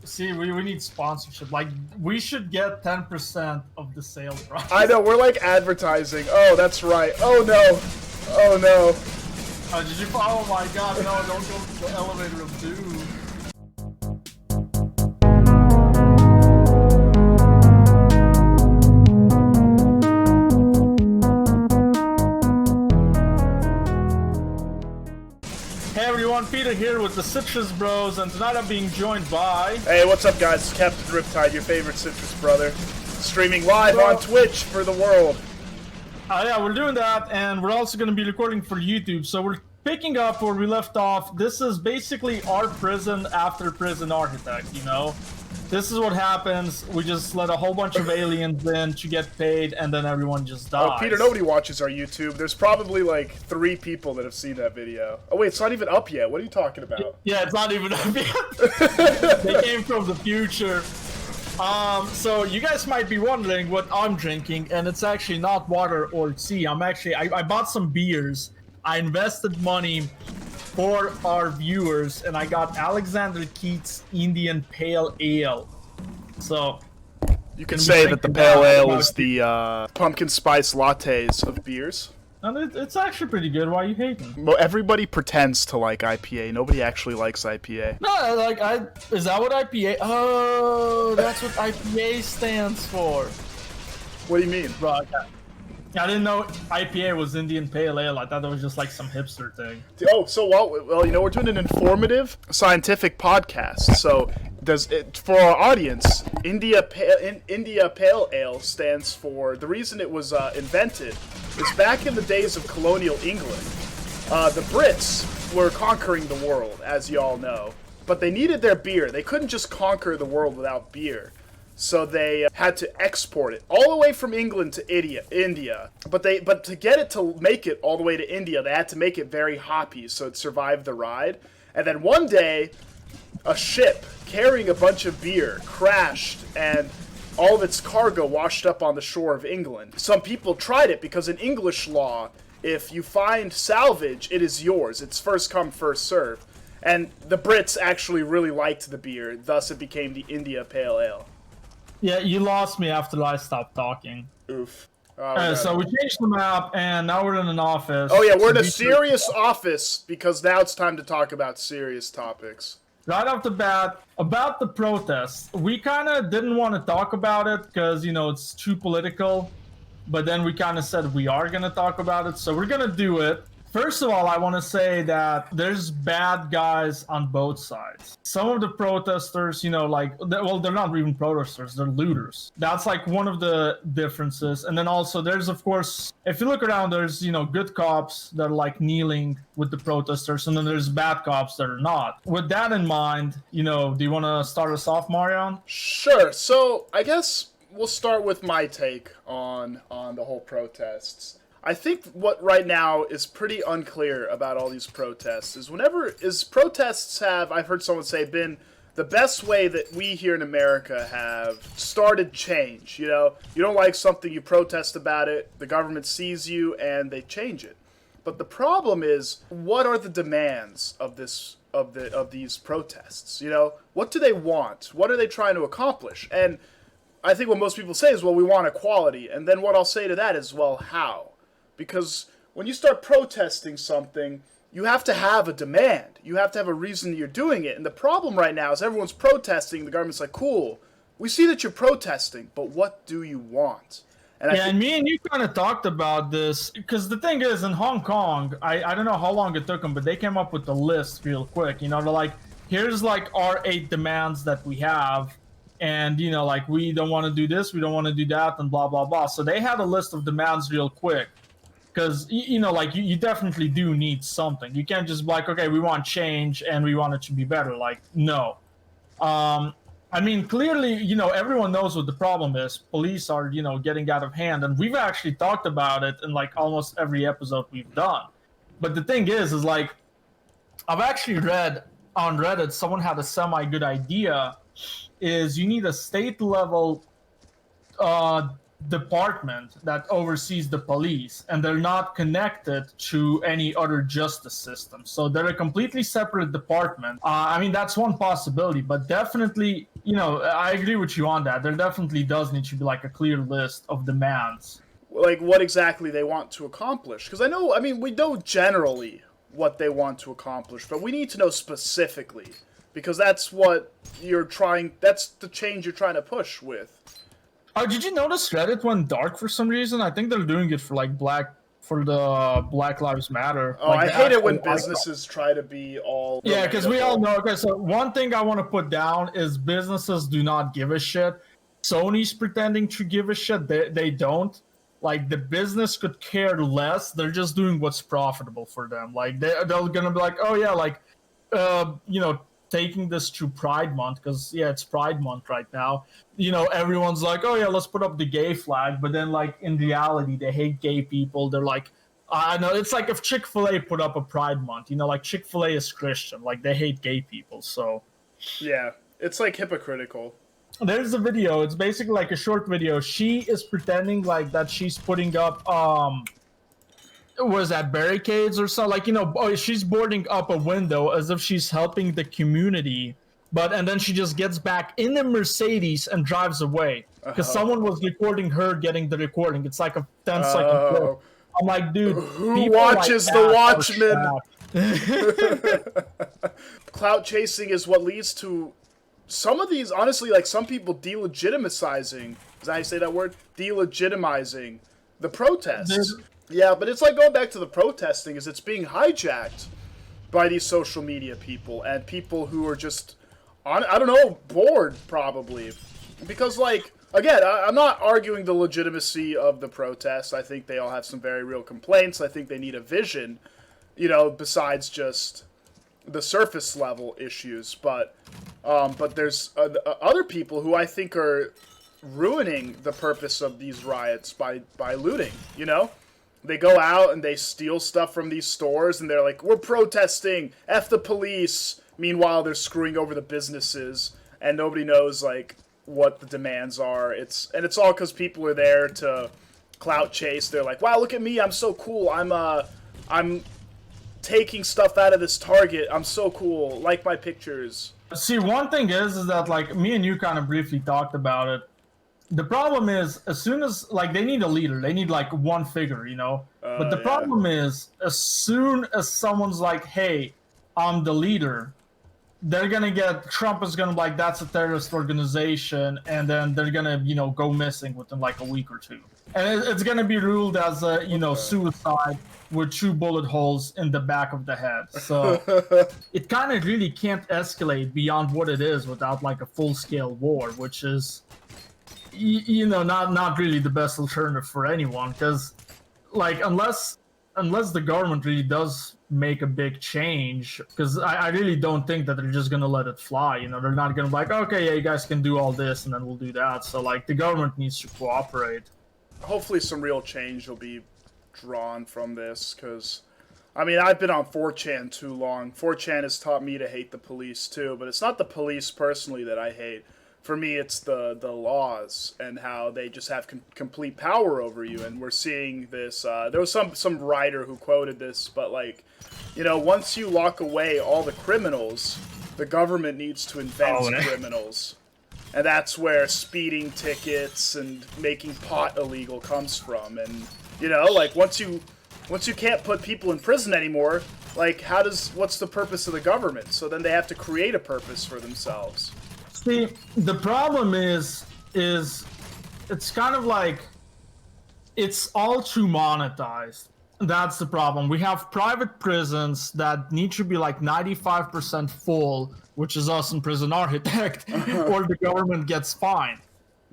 See, we need sponsorship. Like, we should get 10% of the sale price. I know, we're like advertising. Oh, that's right. Oh no. Oh no. Did you follow? Oh my god, no, don't go to the elevator of doom. Hey everyone, Peter here with the CitrusBros, and tonight I'm being joined by... Hey, what's up guys? It's Captain Riptide, your favorite Citrus brother. Streaming live on Twitch for the world. Yeah, we're doing that, and we're also going to be recording for YouTube, so we're picking up where we left off. This is basically our prison after Prison Architect, you know? This is what happens. We just let a whole bunch of aliens in to get paid, and then everyone just dies. Oh, Peter, nobody watches our YouTube. There's probably like 3 people that have seen that video. Oh wait, it's not even up yet. What are you talking about? Yeah, it's not even up yet. They came from the future. So you guys might be wondering what I'm drinking, and it's actually not water or tea. I bought some beers. I invested money for our viewers, and I got Alexander Keith's Indian Pale Ale. So you can say that the Pale Ale is the pumpkin spice lattes of beers. And it's actually pretty good. Why are you hating? Well, everybody pretends to like IPA. Nobody actually likes IPA. No, like is that what IPA? Oh, that's what IPA stands for. What do you mean? Bro, I didn't know IPA was Indian Pale Ale. I thought that was just like some hipster thing. Oh, so well, you know, we're doing an informative, scientific podcast. So, for our audience, India Pale Ale stands for, the reason it was invented is back in the days of colonial England. The Brits were conquering the world, as you all know, but they needed their beer. They couldn't just conquer the world without beer. So they had to export it all the way from England to India. But to get it to make it all the way to India, they had to make it very hoppy so it survived the ride. And then one day, a ship carrying a bunch of beer crashed, and all of its cargo washed up on the shore of England. Some people tried it because in English law, if you find salvage, it is yours. It's first come, first serve. And the Brits actually really liked the beer, thus it became the India Pale Ale. Yeah, you lost me after I stopped talking. Oof. So we changed the map, and now we're in an office. Oh yeah, we're in a serious office, because now it's time to talk about serious topics. Right off the bat, about the protests, we kind of didn't want to talk about it, because, you know, it's too political. But then we kind of said we are going to talk about it, so we're going to do it. First of all, I want to say that there's bad guys on both sides. Some of the protesters, you know, well, they're not even protesters, they're looters. That's like one of the differences. And then also there's, of course, if you look around, there's, you know, good cops that are like kneeling with the protesters, and then there's bad cops that are not. With that in mind, you know, do you want to start us off, Marion? Sure. So I guess we'll start with my take on the whole protests. I think what right now is pretty unclear about all these protests is protests have, I've heard someone say, been the best way that we here in America have started change. You know, you don't like something, you protest about it, the government sees you, and they change it. But the problem is, what are the demands of these protests? You know, what do they want? What are they trying to accomplish? And I think what most people say is, well, we want equality. And then what I'll say to that is, well, how? Because when you start protesting something, you have to have a demand. You have to have a reason that you're doing it. And the problem right now is everyone's protesting. The government's like, cool, we see that you're protesting, but what do you want? And me and you kind of talked about this, because the thing is, in Hong Kong, I don't know how long it took them, but they came up with the list real quick. You know, they're like, here's like our 8 demands that we have. And, you know, like, we don't want to do this, we don't want to do that, and blah, blah, blah. So they had a list of demands real quick. Because, you know, like, you definitely do need something. You can't just be like, okay, we want change and we want it to be better. Like, no. I mean, clearly, you know, everyone knows what the problem is. Police are, you know, getting out of hand. And we've actually talked about it in, like, almost every episode we've done. But the thing is like, I've actually read on Reddit, someone had a semi-good idea, is you need a state-level department that oversees the police, and they're not connected to any other justice system. So they're a completely separate department. I mean, that's one possibility, but definitely, I agree with you on that. There definitely does need to be like a clear list of demands. Like what exactly they want to accomplish. Because we know generally what they want to accomplish, but we need to know specifically. Because that's what that's the change you're trying to push with. Oh, did you notice Reddit went dark for some reason? I think they're doing it for the Black Lives Matter. Oh, like I hate it when businesses try to be all... Yeah, because we all know. Okay, so one thing I want to put down is businesses do not give a shit. Sony's pretending to give a shit. They don't. Like, the business could care less. They're just doing what's profitable for them. Like, they're gonna be like, oh yeah, like, taking this to Pride Month, because it's Pride Month right now. Everyone's like, oh yeah, let's put up the gay flag, but then like in reality they hate gay people. They're like, I know, it's like if Chick-fil-A put up a Pride Month, like Chick-fil-A is Christian, like they hate gay people. So yeah, it's like hypocritical. There's a video, it's basically like a short video. She is pretending like that she's putting up was that barricades or so, like, she's boarding up a window as if she's helping the community, and then she just gets back in the Mercedes and drives away because someone was recording her getting the recording. It's like a 10-second clip. I'm like, dude, who watches The Watchmen? Clout chasing is what leads to some of these, honestly, like some people delegitimizing, is that how you say that word? Delegitimizing the protests. Yeah, but it's like going back to the protesting, is it's being hijacked by these social media people and people who are just, I don't know, bored probably. Because, like, again, I'm not arguing the legitimacy of the protests. I think they all have some very real complaints. I think they need a vision, besides just the surface level issues. But there's other people who I think are ruining the purpose of these riots by looting, They go out and they steal stuff from these stores and they're like, we're protesting, F the police. Meanwhile, they're screwing over the businesses and nobody knows, like, what the demands are. It's all because people are there to clout chase. They're like, wow, look at me, I'm so cool. I'm taking stuff out of this Target. I'm so cool. Like my pictures. See, one thing is that, like, me and you kind of briefly talked about it. The problem is, as soon as, like, they need a leader, they need, like, one figure, But the problem is, as soon as someone's like, hey, I'm the leader, Trump is gonna be like, that's a terrorist organization, and then they're gonna, go missing within, like, a week or two. And it's gonna be ruled as a, suicide with 2 bullet holes in the back of the head. So it kind of really can't escalate beyond what it is without, like, a full-scale war, which is... not really the best alternative for anyone, because, like, unless the government really does make a big change, because I really don't think that they're just gonna let it fly. They're not gonna be like, okay, yeah, you guys can do all this, and then we'll do that. So, like, the government needs to cooperate. Hopefully some real change will be drawn from this, because, I've been on 4chan too long. 4chan has taught me to hate the police, too, but it's not the police personally that I hate. For me, it's the laws and how they just have complete power over you. And we're seeing this. There was some writer who quoted this, but, like, once you lock away all the criminals, the government needs to invent criminals. And that's where speeding tickets and making pot illegal comes from. And, like, once you can't put people in prison anymore, like, what's the purpose of the government? So then they have to create a purpose for themselves. See, the problem is it's kind of like it's all too monetized. That's the problem. We have private prisons that need to be like 95% full, which is us in Prison Architect, or the government gets fined.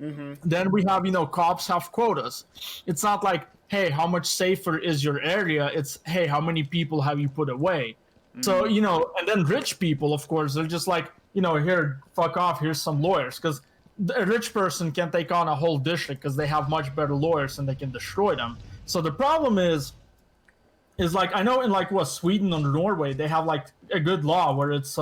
Mm-hmm. Then we have, cops have quotas. It's not like, hey, how much safer is your area? It's, hey, how many people have you put away? Mm-hmm. So, and then rich people, of course, they're just like, here, fuck off, here's some lawyers. Because a rich person can take on a whole district because they have much better lawyers and they can destroy them. So the problem is like, I know in, like, Sweden or Norway, they have, like, a good law where it's,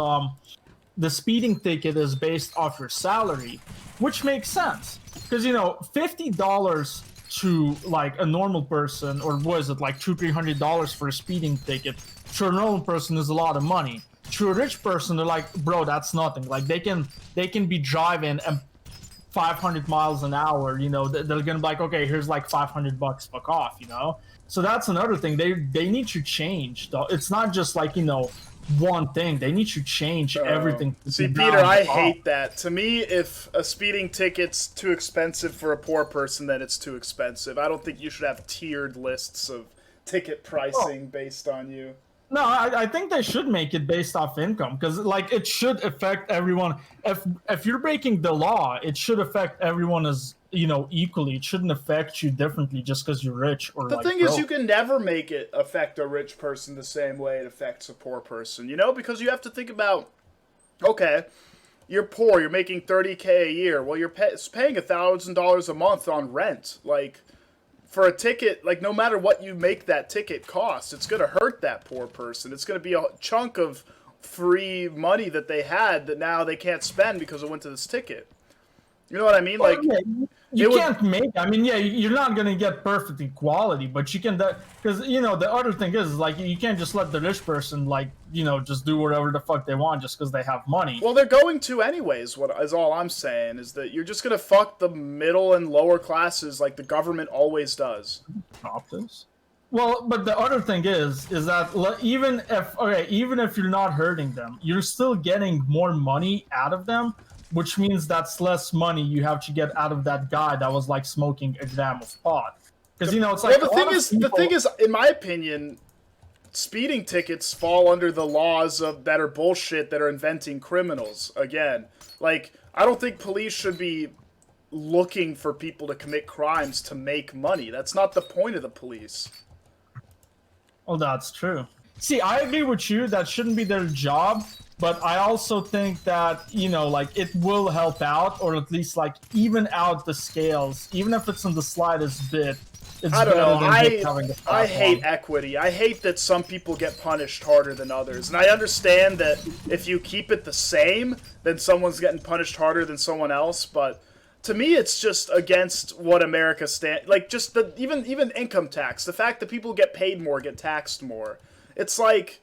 the speeding ticket is based off your salary, which makes sense because $50 to like a normal person, or was it like $200-300 for a speeding ticket? To a normal person is a lot of money. To a rich person, they're like, bro, that's nothing. Like they can be driving 500 miles an hour. They're gonna be like, okay, here's like $500, fuck off. So that's another thing. They need to change. Though it's not just like one thing. They need to change everything. See, Peter, I hate that. To me, if a speeding ticket's too expensive for a poor person, then it's too expensive. I don't think you should have tiered lists of ticket pricing based on you. No, I think they should make it based off income, because like it should affect everyone. If you're breaking the law, it should affect everyone as equally. It shouldn't affect you differently just because you're rich or the thing is, you can never make it affect a rich person the same way it affects a poor person, because you have to think about, okay, you're poor, you're making $30K a year, well, you're paying $1,000 a month on rent. Like, for a ticket, like, no matter what you make that ticket cost, it's going to hurt that poor person. It's going to be a chunk of free money that they had that now they can't spend because it went to this ticket. You know what I mean? Like, you can't make. I mean, yeah, you're not gonna get perfect equality, but you can. Because the other thing is like you can't just let the rich person just do whatever the fuck they want just because they have money. Well, they're going to anyways. What is all I'm saying is that you're just gonna fuck the middle and lower classes like the government always does. Well, but the other thing is that even if you're not hurting them, you're still getting more money out of them. Which means that's less money you have to get out of that guy that was like smoking a gram of pot. Because it's like the thing is, in my opinion, speeding tickets fall under the laws that are bullshit that are inventing criminals. Again, like I don't think police should be looking for people to commit crimes to make money. That's not the point of the police. Well, that's true. See, I agree with you. That shouldn't be their job. But I also think that, like, it will help out, or at least, like, even out the scales. Even if it's in the slightest bit, it's I don't know. I hate equity. I hate that some people get punished harder than others. And I understand that if you keep it the same, then someone's getting punished harder than someone else. But to me, it's just against what America stands. Like, just even income tax. The fact that people get paid more, get taxed more. It's like...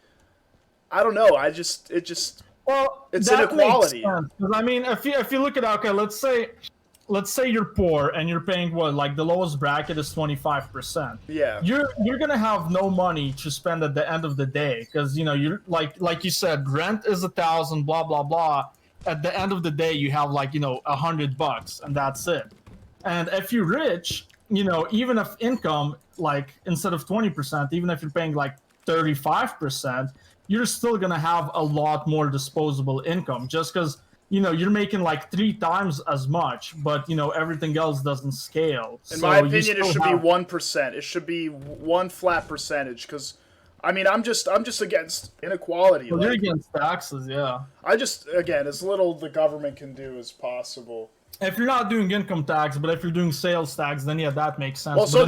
I don't know. It's inequality. I mean, if you look at let's say you're poor and you're paying what, like the lowest bracket is 25%. Yeah. You're gonna have no money to spend at the end of the day because you're like you said, rent is $1,000, blah blah blah. At the end of the day, you have like $100 and that's it. And if you're rich, even if income like instead of 20%, even if you're paying like 35%. You're still gonna have a lot more disposable income just because you're making like 3 times as much, but everything else doesn't scale. In my opinion, it should be 1%. It should be one flat percentage because, I mean, I'm just against inequality. Well, you're against taxes, yeah. Again, as little the government can do as possible. If you're not doing income tax, but if you're doing sales tax, then yeah, that makes sense. Well, so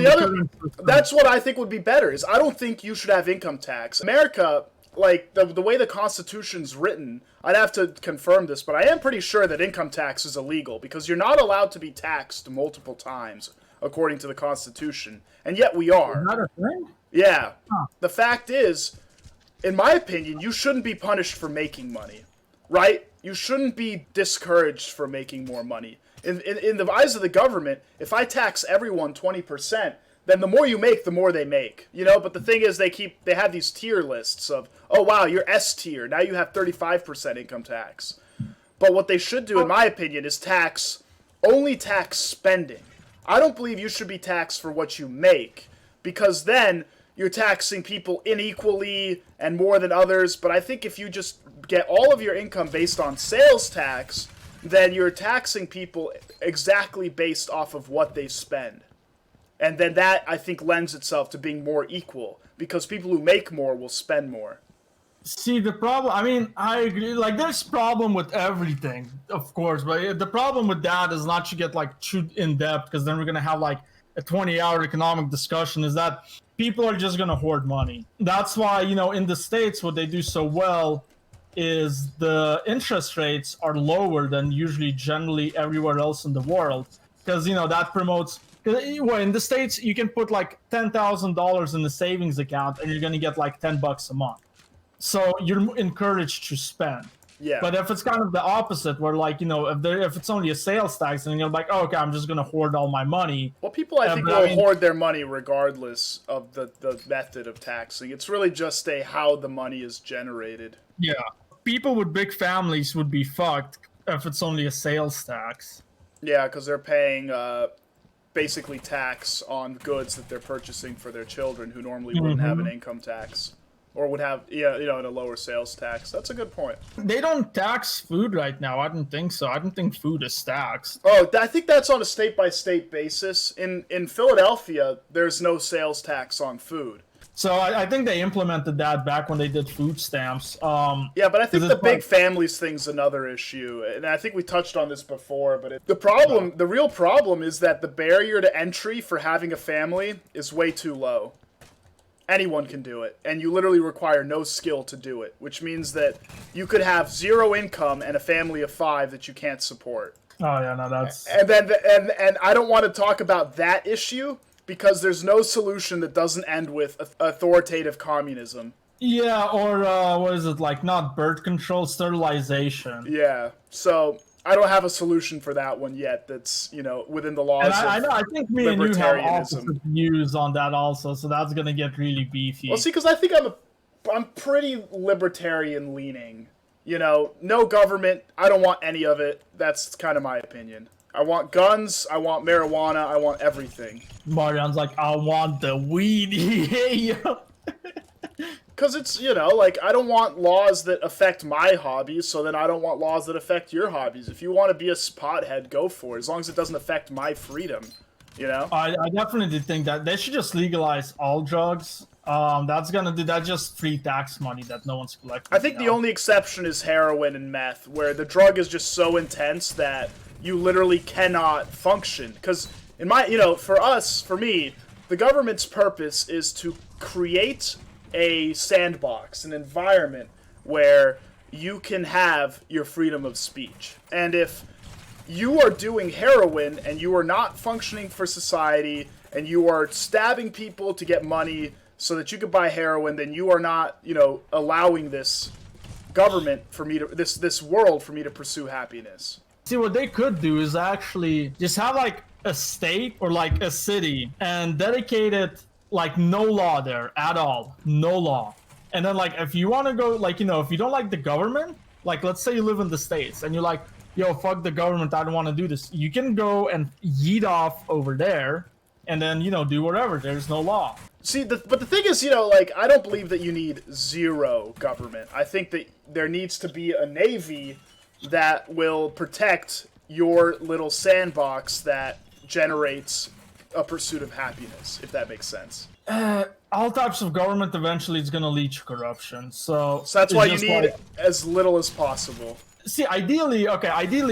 that's what I think would be better. Is I don't think you should have income tax. America. Like, the way the Constitution's written, I'd have to confirm this, but I am pretty sure that income tax is illegal, because you're not allowed to be taxed multiple times, according to the Constitution. And yet we are. Is that a thing? Yeah. Huh. The fact is, in my opinion, you shouldn't be punished for making money, right? You shouldn't be discouraged for making more money. In the eyes of the government, if I tax everyone 20%, then the more you make, the more they make. But the thing is, they have these tier lists of, oh wow, you're S tier, now you have 35% income tax. But what they should do, in my opinion, is only tax spending. I don't believe you should be taxed for what you make, because then you're taxing people unequally and more than others. But I think if you just get all of your income based on sales tax, then you're taxing people exactly based off of what they spend. And then that, I think, lends itself to being more equal, because people who make more will spend more. See, the problem, I mean, I agree, like, there's problem with everything, of course, but the problem with that is not to get, like, too in-depth, because then we're going to have, like, a 20-hour economic discussion, is that people are just going to hoard money. That's why, in the States, what they do so well is the interest rates are lower than usually generally everywhere else in the world, because that promotes. Well, in the States, you can put like $10,000 in the savings account, and you're gonna get like $10 a month. So you're encouraged to spend. Yeah. But if it's kind of the opposite, where like if it's only a sales tax, and you're like, oh, okay, I'm just gonna hoard all my money. Well, people I think will hoard their money regardless of the method of taxing. It's really just how the money is generated. Yeah, people with big families would be fucked if it's only a sales tax. Yeah, because they're paying basically tax on goods that they're purchasing for their children, who normally wouldn't have an income tax. Or would have, in a lower sales tax. That's a good point. They don't tax food right now. I don't think so. I don't think food is taxed. Oh, I think that's on a state-by-state basis. In Philadelphia, there's no sales tax on food. So I think they implemented that back when they did food stamps. Yeah, but I think the big families thing's another issue. And I think we touched on this before, but the real problem is that the barrier to entry for having a family is way too low. Anyone can do it, and you literally require no skill to do it, which means that you could have 0 income and a family of 5 that you can't support. Oh yeah, no, that's. And I don't want to talk about that issue because there's no solution that doesn't end with authoritative communism. Yeah, or what is it, like, not birth control, sterilization. Yeah, so I don't have a solution for that one yet that's, within the laws I think me and you have opposite views on that also, so that's going to get really beefy. Well, see, because I think I'm pretty libertarian leaning. No government, I don't want any of it. That's kind of my opinion. I want guns, I want marijuana, I want everything. Marian's like, I want the weed. Yeah. Because it's, I don't want laws that affect my hobbies, so then I don't want laws that affect your hobbies. If you want to be a pothead, go for it, as long as it doesn't affect my freedom, I definitely think that they should just legalize all drugs. That's just free tax money that no one's collecting. I think the only exception is heroin and meth, where the drug is just so intense that you literally cannot function. Because, for me, the government's purpose is to create a sandbox, an environment where you can have your freedom of speech. And if you are doing heroin and you are not functioning for society and you are stabbing people to get money so that you could buy heroin, then you are not, allowing this government for me to, this world for me to pursue happiness. See, what they could do is actually just have like a state or like a city and dedicate it, like, no law there at all, no law. And then, like, if you want to go, like, if you don't like the government, like, let's say you live in the States and you're like, yo, fuck the government, I don't want to do this, you can go and yeet off over there and then, do whatever. There's no law. See, but the thing is, I don't believe that you need zero government. I think that there needs to be a navy that will protect your little sandbox that generates a pursuit of happiness, if that makes sense. All types of government eventually is going to lead to corruption. So that's why you need as little as possible. See, ideally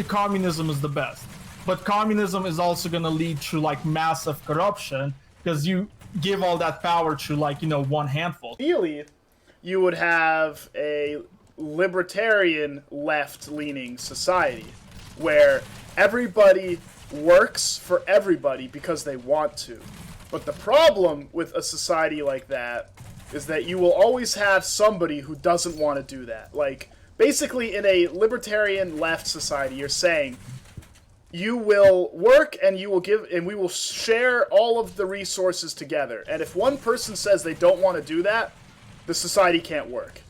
communism is the best. But communism is also going to lead to, like, massive corruption because you give all that power to, like, one handful. Ideally, you would have a libertarian left-leaning society where everybody works for everybody because they want to. But the problem with a society like that is that you will always have somebody who doesn't want to do that. Like, basically, in a libertarian left society, you're saying you will work and you will give, and we will share all of the resources together. And if one person says they don't want to do that, the society can't work.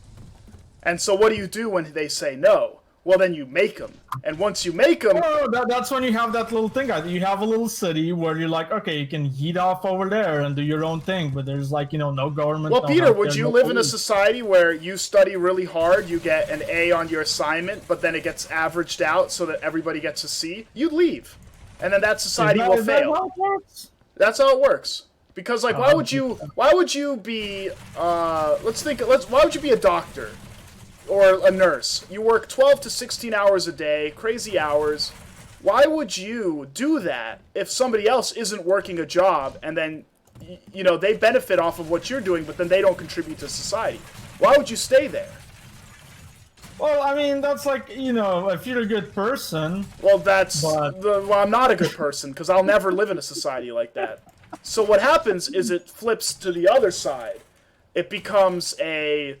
And so what do you do when they say no? Well, then you make them. And once you make them... Oh, that's when you have that little thing. You have a little city where you're like, okay, you can yeet off over there and do your own thing, but there's, like, no government. Well, no Peter, would you live in a police. society where you study really hard, you get an A on your assignment, but then it gets averaged out so that everybody gets a C? You'd leave. And then that society will fail. Is that how it works? That's how it works. Because, like, why would you be, why would you be a doctor? Or a nurse? You work 12 to 16 hours a day, crazy hours. Why would you do that if somebody else isn't working a job and then, they benefit off of what you're doing, but then they don't contribute to society? Why would you stay there? Well, I mean, that's like, if you're a good person. Well, I'm not a good person because I'll never live in a society like that. So what happens is it flips to the other side. It becomes a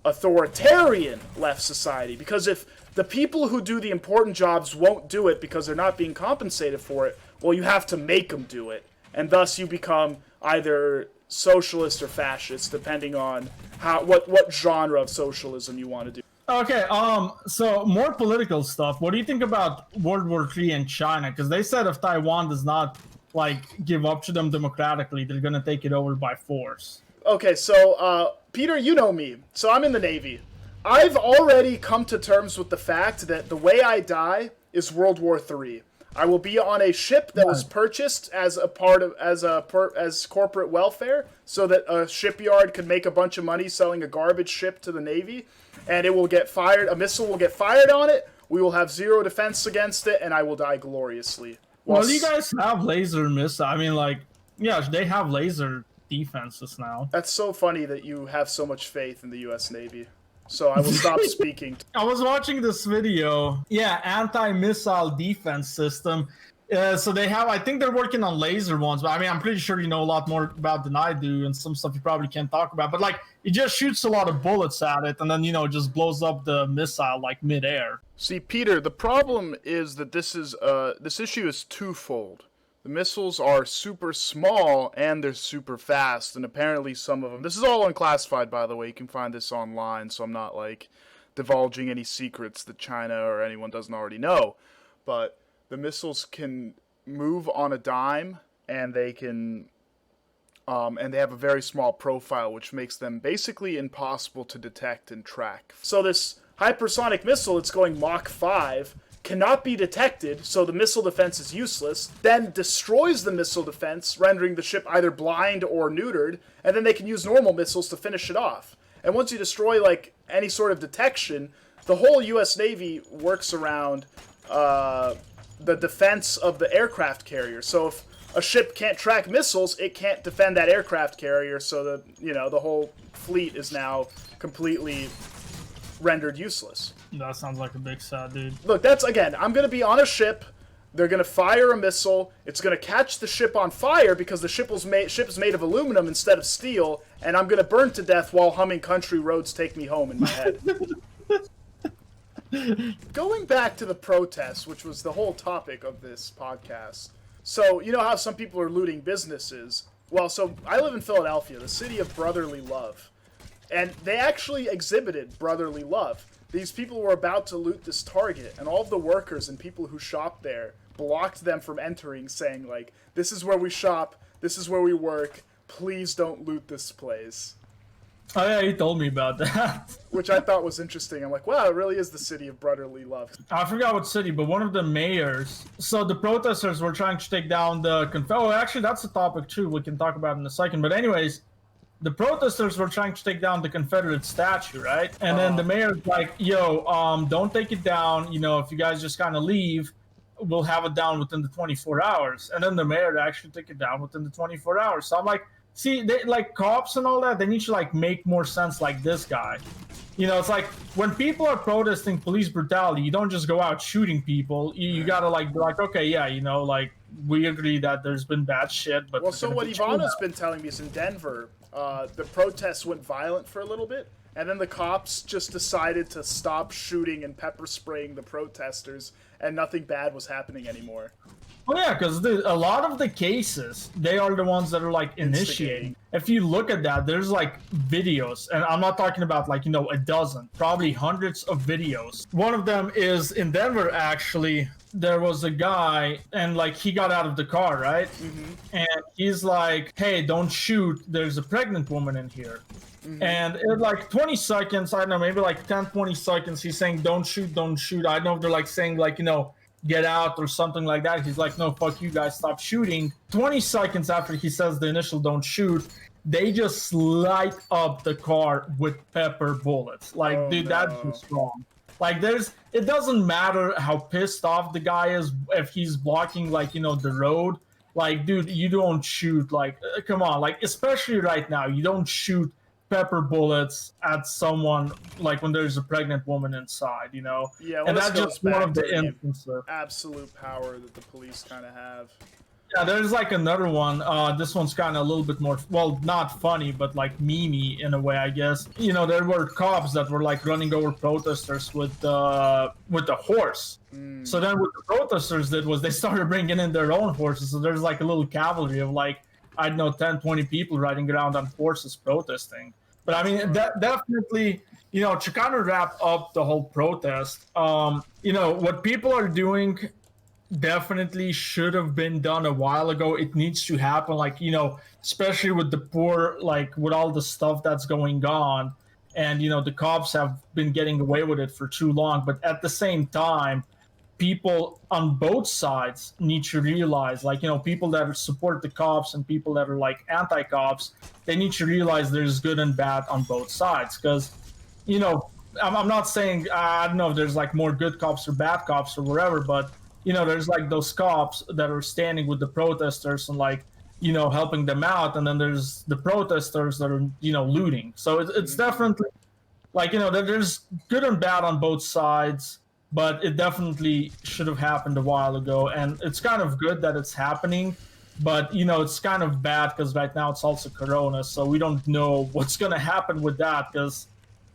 authoritarian left society because if the people who do the important jobs won't do it because they're not being compensated for it, well, you have to make them do it, and thus you become either socialist or fascist, depending on what genre of socialism you want to do. Okay, so more political stuff. What do you think about World War III in China? Because they said if Taiwan does not, give up to them democratically, they're gonna take it over by force. Okay, so, Peter, you know me. So I'm in the Navy. I've already come to terms with the fact that the way I die is World War III. I will be on a ship that was purchased as a part of as corporate welfare, so that a shipyard could make a bunch of money selling a garbage ship to the Navy, and it will get fired. A missile will get fired on it. We will have zero defense against it, and I will die gloriously. Well, you guys have laser missile. I mean, yeah, they have laser defenses now. That's so funny that you have so much faith in the U.S. Navy. So I will stop speaking. I was watching this video. Yeah, anti-missile defense system. So they have, I think they're working on laser ones, but I mean, I'm pretty sure you know a lot more about than I do, and some stuff you probably can't talk about. But it just shoots a lot of bullets at it, and then it just blows up the missile midair. See, Peter, the problem is that this issue is twofold. The missiles are super small and they're super fast, and apparently some of them... This is all unclassified, by the way. You can find this online, so I'm not, divulging any secrets that China or anyone doesn't already know. But the missiles can move on a dime, and they can... and they have a very small profile, which makes them basically impossible to detect and track. So this hypersonic missile, it's going Mach 5... cannot be detected, so the missile defense is useless, then destroys the missile defense, rendering the ship either blind or neutered, and then they can use normal missiles to finish it off. And once you destroy, any sort of detection, the whole U.S. Navy works around the defense of the aircraft carrier. So if a ship can't track missiles, it can't defend that aircraft carrier, so the whole fleet is now completely rendered useless. That sounds like a big sad dude. Look, I'm going to be on a ship. They're going to fire a missile. It's going to catch the ship on fire because the ship is made of aluminum instead of steel, and I'm going to burn to death while humming Country Roads Take Me Home in my head. Going back to the protests, which was the whole topic of this podcast. So, you know how some people are looting businesses? Well, so I live in Philadelphia, the city of brotherly love. And they actually exhibited brotherly love. These people were about to loot this Target, and all of the workers and people who shop there blocked them from entering, saying, this is where we shop, this is where we work, please don't loot this place. Oh yeah, he told me about that. Which I thought was interesting. I'm like, wow, it really is the city of brotherly love. I forgot what city, but one of the mayors. So the protesters were trying to take down the... Oh, actually, that's a topic too. We can talk about it in a second. But anyways... The protesters were trying to take down the Confederate statue, right? And then the mayor's like, yo, don't take it down. If you guys just kind of leave, we'll have it down within the 24 hours. And then the mayor actually took it down within the 24 hours. So I'm like, see, they, cops and all that, they need to, make more sense like this guy. It's like, when people are protesting police brutality, you don't just go out shooting people. You gotta, be like, okay, yeah, we agree that there's been bad shit, but... Well, so what Ivana's been telling me is in Denver... the protests went violent for a little bit, and then the cops just decided to stop shooting and pepper spraying the protesters, and nothing bad was happening anymore. Well, yeah, because a lot of the cases, they are the ones that are, initiating. If you look at that, there's, videos, and I'm not talking about, a dozen, probably hundreds of videos. One of them is in Denver, actually. There was a guy, and, he got out of the car, right? Mm-hmm. And he's like, hey, don't shoot. There's a pregnant woman in here. Mm-hmm. And in, 20 seconds, I don't know, maybe, 10, 20 seconds, he's saying, don't shoot, don't shoot. I don't know if they're, saying, get out or something like that. He's like, no, fuck you guys, stop shooting. 20 seconds after he says the initial don't shoot, they just light up the car with pepper bullets. Dude, that's just wrong. It doesn't matter how pissed off the guy is if he's blocking, the road. Dude, you don't shoot, come on, especially right now, you don't shoot pepper bullets at someone, like when there's a pregnant woman inside, you know. Yeah, well, And this that's goes just one back of to the the instances. absolute power that the police kind of have. Yeah, there's like another one. This one's kind of a little bit more, well, not funny, but like memey in a way, I guess. You know, there were cops that were like running over protesters with the horse. So then what the protesters did was they started bringing in their own horses. So there's like a little cavalry of like, I don't know, 10, 20 people riding around on horses protesting. But I mean, that definitely, you know, to kind of wrap up the whole protest, you know, what people are doing definitely should have been done a while ago. It needs to happen, like, you know, especially with the poor, like with all the stuff that's going on, and you know the cops have been getting away with it for too long. But at the same time, people on both sides need to realize, like, you know, people that support the cops and people that are like anti-cops, they need to realize there's good and bad on both sides. Because, you know, I'm not saying, I don't know if there's like more good cops or bad cops or whatever, but you know, there's like those cops that are standing with the protesters and like, you know, helping them out, and then there's the protesters that are, you know, looting. So it's definitely like, you know, there's good and bad on both sides, but it definitely should have happened a while ago. And it's kind of good that it's happening, but you know, it's kind of bad because right now it's also Corona, so we don't know what's gonna happen with that, because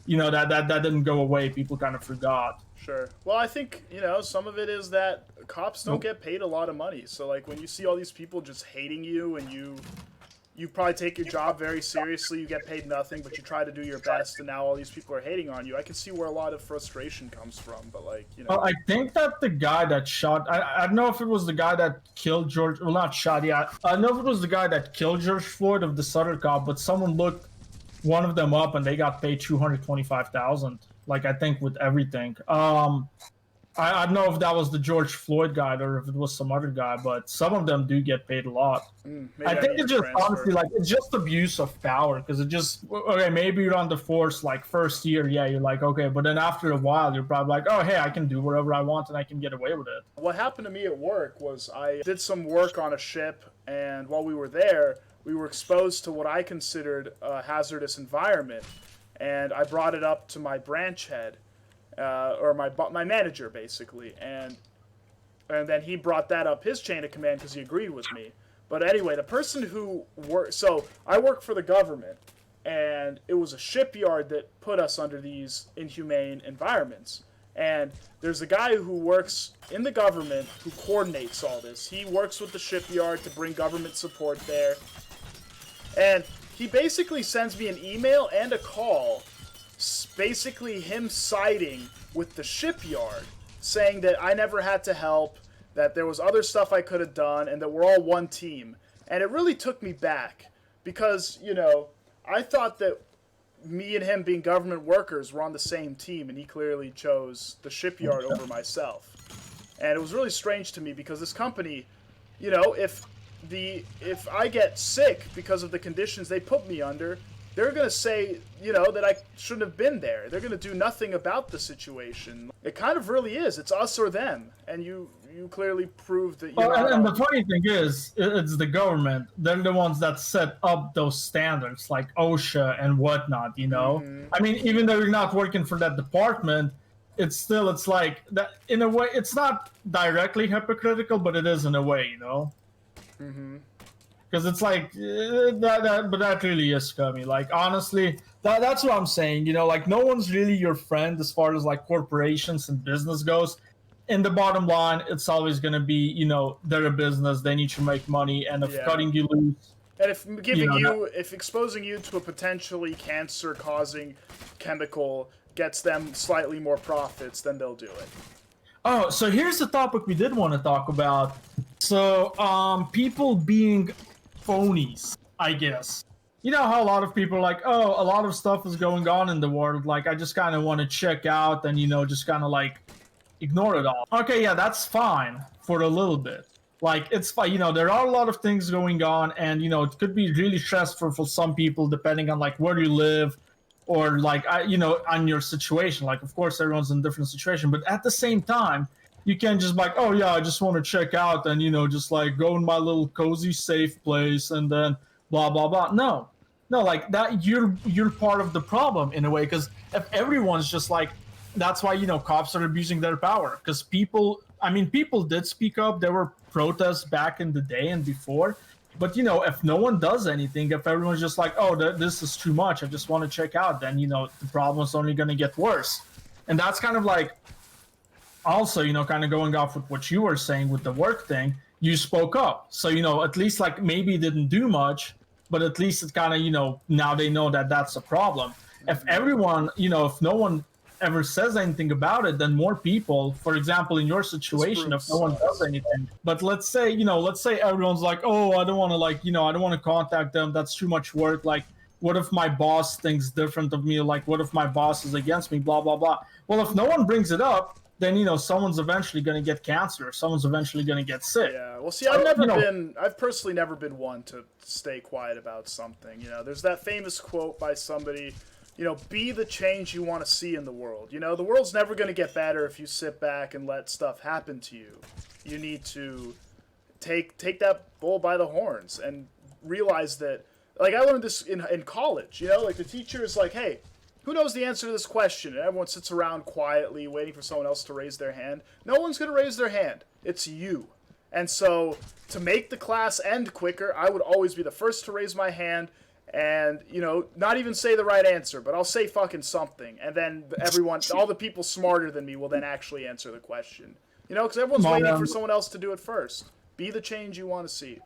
you know that didn't go away. People kind of forgot. Sure. Well, I think, you know, some of it is that cops don't get paid a lot of money. So, like, when you see all these people just hating you, and you probably take your job very seriously, you get paid nothing, but you try to do your best, and now all these people are hating on you. I can see where a lot of frustration comes from, but, like, you know. Well, I think that the guy that shot, I don't know if it was the guy that killed George, well, not shot, yeah. I don't know if it was the guy that killed George Floyd of the Sutter cop, but someone looked one of them up and they got paid $225,000. Like, I think with everything. I don't know if that was the George Floyd guy or if it was some other guy, but some of them do get paid a lot. I think it's just honestly like it's just abuse of power, because it just, okay, maybe you're on the force like first year, yeah, you're like, okay, but then after a while you're probably like, oh hey, I can do whatever I want and I can get away with it. What happened to me at work was I did some work on a ship, and while we were there, we were exposed to what I considered a hazardous environment, and I brought it up to my branch head. Or my manager, basically, and then he brought that up his chain of command because he agreed with me. But anyway, the person who so I work for the government, and it was a shipyard that put us under these inhumane environments. And there's a guy who works in the government who coordinates all this. He works with the shipyard to bring government support there, and he basically sends me an email and a call, basically him siding with the shipyard, saying that I never had to help, that there was other stuff I could have done, and that we're all one team. And it really took me back, because, you know, I thought that me and him being government workers were on the same team, and he clearly chose the shipyard over myself. And it was really strange to me, because this company, you know, if I get sick because of the conditions they put me under, they're going to say, you know, that I shouldn't have been there. They're going to do nothing about the situation. It kind of really is. It's us or them. And you clearly proved that you're not. And the funny thing is, it's the government. They're the ones that set up those standards, like OSHA and whatnot, you know? I mean, even though you're not working for that department, it's like, that in a way, it's not directly hypocritical, but it is in a way, you know? Because it's like, but that really is scummy. Like, honestly, that's what I'm saying. You know, like, no one's really your friend as far as, like, corporations and business goes. In the bottom line, it's always going to be, you know, they're a business. They need to make money. And if cutting you loose... And if if exposing you to a potentially cancer-causing chemical gets them slightly more profits, then they'll do it. Oh, so here's the topic we did want to talk about. So, people being phonies, I guess. You know how a lot of people are like, oh, a lot of stuff is going on in the world. Like, I just kind of want to check out and, you know, just kind of like ignore it all. Okay, yeah, that's fine for a little bit. Like, it's fine. You know, there are a lot of things going on, and, you know, it could be really stressful for some people depending on, like, where you live or, like, you know, on your situation. Like, of course, everyone's in a different situation. But at the same time, you can't just be like, oh, yeah, I just want to check out and, you know, just, like, go in my little cozy, safe place and then blah, blah, blah. No. no, like that you're part of the problem in a way, because if everyone's just like, that's why cops are abusing their power, because people, I mean, people did speak up. There were protests back in the day and before, but if no one does anything, if everyone's just like, oh, this is too much, I just want to check out, then the problem's only going to get worse. And that's kind of like, also kind of going off with what you were saying with the work thing, you spoke up, so at least like maybe it didn't do much, but at least it kind of now they know that that's a problem. If everyone if no one ever says anything about it, then more people, for example in your situation, if no one does anything, but let's say everyone's like, oh, I don't want to, like I don't want to contact them, that's too much work, like what if my boss thinks different of me, like what if my boss is against me, blah blah blah. Well, if no one brings it up, then someone's eventually going to get cancer, or someone's eventually going to get sick. Yeah, well, see, I've personally never been one to stay quiet about something. There's that famous quote by somebody, be the change you want to see in the world. The world's never going to get better if you sit back and let stuff happen to you. You need to take that bull by the horns and realize that, like, I learned this in college, like the teacher is like, hey, who knows the answer to this question? And everyone sits around quietly waiting for someone else to raise their hand. No one's going to raise their hand. It's you. And so to make the class end quicker, I would always be the first to raise my hand and, not even say the right answer, but I'll say fucking something. And then all the people smarter than me will then actually answer the question. Because everyone's waiting for someone else to do it first. Be the change you want to see.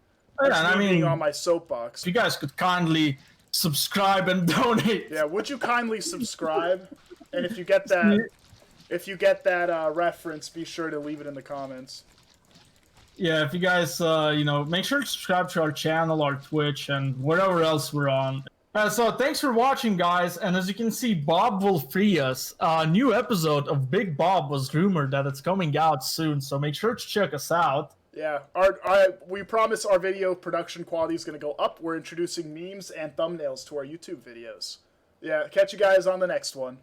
Yeah, I mean, on my soapbox. If you guys could kindly subscribe and donate. Yeah, would you kindly subscribe? And if you get that reference, be sure to leave it in the comments. Yeah, if you guys make sure to subscribe to our channel, our Twitch, and wherever else we're on. So thanks for watching, guys. And as you can see, Bob will free us. A new episode of Big Bob was rumored that it's coming out soon, so make sure to check us out. Yeah, we promise our video production quality is going to go up. We're introducing memes and thumbnails to our YouTube videos. Yeah, catch you guys on the next one.